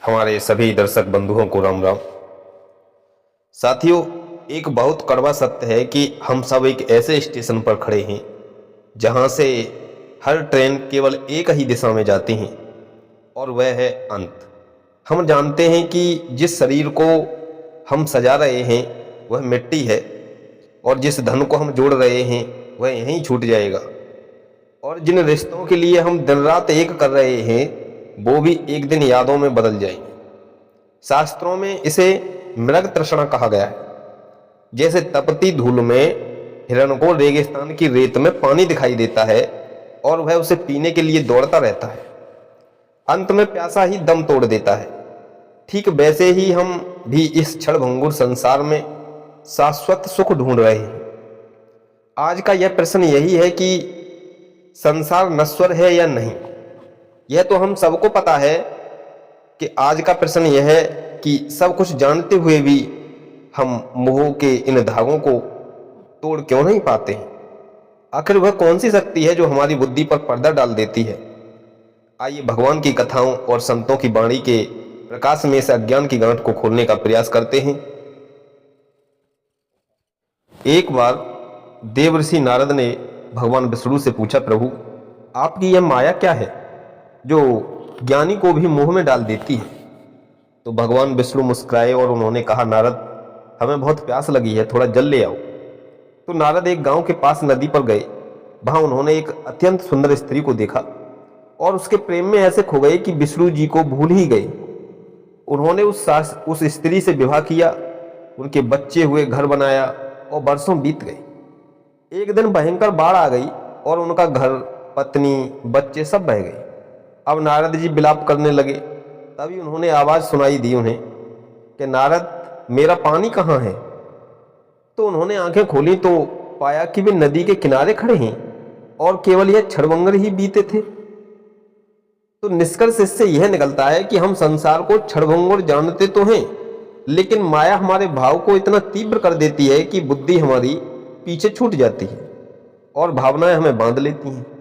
हमारे सभी दर्शक बंधुओं को राम राम। साथियों, एक बहुत कड़वा सत्य है कि हम सब एक ऐसे स्टेशन पर खड़े हैं जहां से हर ट्रेन केवल एक ही दिशा में जाती है और वह है अंत। हम जानते हैं कि जिस शरीर को हम सजा रहे हैं वह मिट्टी है और जिस धन को हम जोड़ रहे हैं वह यहीं छूट जाएगा, और जिन रिश्तों के लिए हम दिन रात एक कर रहे हैं वो भी एक दिन यादों में बदल जाएंगे। शास्त्रों में इसे मृग तृष्णा कहा गया है। जैसे तपती धूल में हिरण को रेगिस्तान की रेत में पानी दिखाई देता है और वह उसे पीने के लिए दौड़ता रहता है, अंत में प्यासा ही दम तोड़ देता है। ठीक वैसे ही हम भी इस क्षणभंगुर संसार में शाश्वत सुख ढूंढ रहे हैं। आज का यह प्रश्न यही है कि संसार नश्वर है या नहीं। यह तो हम सबको पता है कि आज का प्रश्न यह है कि सब कुछ जानते हुए भी हम मोह के इन धागों को तोड़ क्यों नहीं पाते हैं। आखिर वह कौन सी शक्ति है जो हमारी बुद्धि पर पर्दा डाल देती है। आइए भगवान की कथाओं और संतों की वाणी के प्रकाश में से अज्ञान की गांठ को खोलने का प्रयास करते हैं। एक बार देवर्षि नारद ने भगवान विष्णु से पूछा, प्रभु आपकी यह माया क्या है जो ज्ञानी को भी मोह में डाल देती है। तो भगवान विष्णु मुस्कुराए और उन्होंने कहा, नारद हमें बहुत प्यास लगी है, थोड़ा जल ले आओ। तो नारद एक गांव के पास नदी पर गए। वहां उन्होंने एक अत्यंत सुंदर स्त्री को देखा और उसके प्रेम में ऐसे खो गए कि विष्णु जी को भूल ही गए। उन्होंने उस स्त्री से विवाह किया, उनके बच्चे हुए, घर बनाया और वर्षों बीत गए। एक दिन भयंकर बाढ़ आ गई और उनका घर, पत्नी, बच्चे सब बह गए। अब नारद जी विलाप करने लगे। तभी उन्होंने आवाज सुनाई दी उन्हें कि नारद मेरा पानी कहाँ है। तो उन्होंने आंखें खोली तो पाया कि वे नदी के किनारे खड़े हैं और केवल यह क्षणभंगुर ही बीते थे। तो निष्कर्ष इससे यह निकलता है कि हम संसार को क्षणभंगुर जानते तो हैं, लेकिन माया हमारे भाव को इतना तीव्र कर देती है कि बुद्धि हमारी पीछे छूट जाती है और भावनाएं हमें बांध लेती हैं।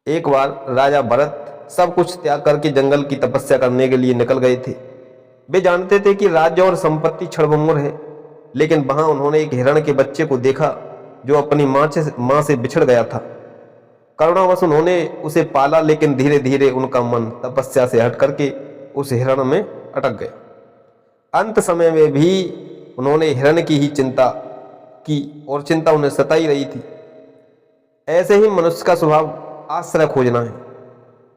एक बार राजा भरत सब कुछ त्याग करके जंगल की तपस्या करने के लिए निकल गए थे। वे जानते थे कि राज्य और संपत्ति क्षणभंगुर है, लेकिन वहां उन्होंने एक हिरण के बच्चे को देखा जो अपनी मां से बिछड़ गया था। करुणावश उन्होंने उसे पाला, लेकिन धीरे धीरे उनका मन तपस्या से हट करके उस हिरण में अटक गया। अंत समय में भी उन्होंने हिरण की ही चिंता की और चिंता उन्हें सताई रही थी। ऐसे ही मनुष्य का स्वभाव आश्रय खोजना है।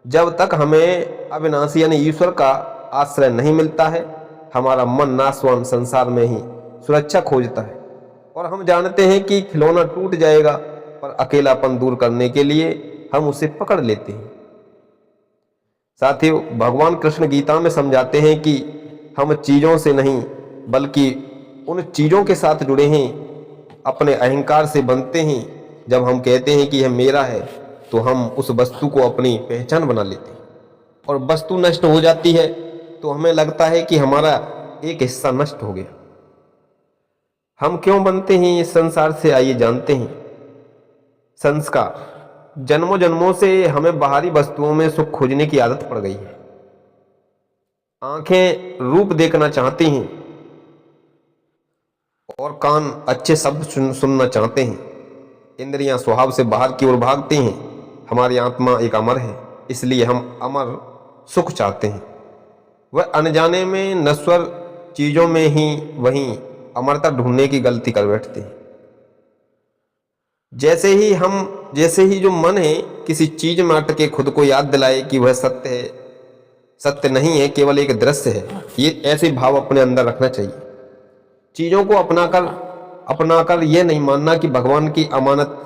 जब तक हमें अविनाशी यानी ईश्वर का आश्रय नहीं मिलता है, हमारा मन नाशवान संसार में ही सुरक्षा खोजता है। और हम जानते हैं कि खिलौना टूट जाएगा, पर अकेलापन दूर करने के लिए हम उसे पकड़ लेते हैं। साथियों, भगवान कृष्ण गीता में समझाते हैं कि हम चीजों से नहीं बल्कि उन चीजों के साथ जुड़े हैं। अपने अहंकार से बनते हैं। जब हम कहते हैं कि यह मेरा है तो हम उस वस्तु को अपनी पहचान बना लेते हैं, और वस्तु नष्ट हो जाती है तो हमें लगता है कि हमारा एक हिस्सा नष्ट हो गया। हम क्यों बनते हैं इस संसार से, आइए जानते हैं। संस्कार। जन्मों जन्मों से हमें बाहरी वस्तुओं में सुख खोजने की आदत पड़ गई है। आंखें रूप देखना चाहती हैं और कान अच्छे शब्द सुनना चाहते हैं। इंद्रियां स्वभाव से बाहर की ओर भागती हैं। हमारी आत्मा एक अमर है, इसलिए हम अमर सुख चाहते हैं। वह अनजाने में नश्वर चीजों में ही वहीं अमरता ढूंढने की गलती कर बैठते हैं। जैसे ही जो मन है किसी चीज में अटके खुद को याद दिलाए कि वह सत्य है, सत्य नहीं है, केवल एक दृश्य है। ये ऐसे भाव अपने अंदर रखना चाहिए। चीजों को अपनाकर यह नहीं मानना कि भगवान की अमानत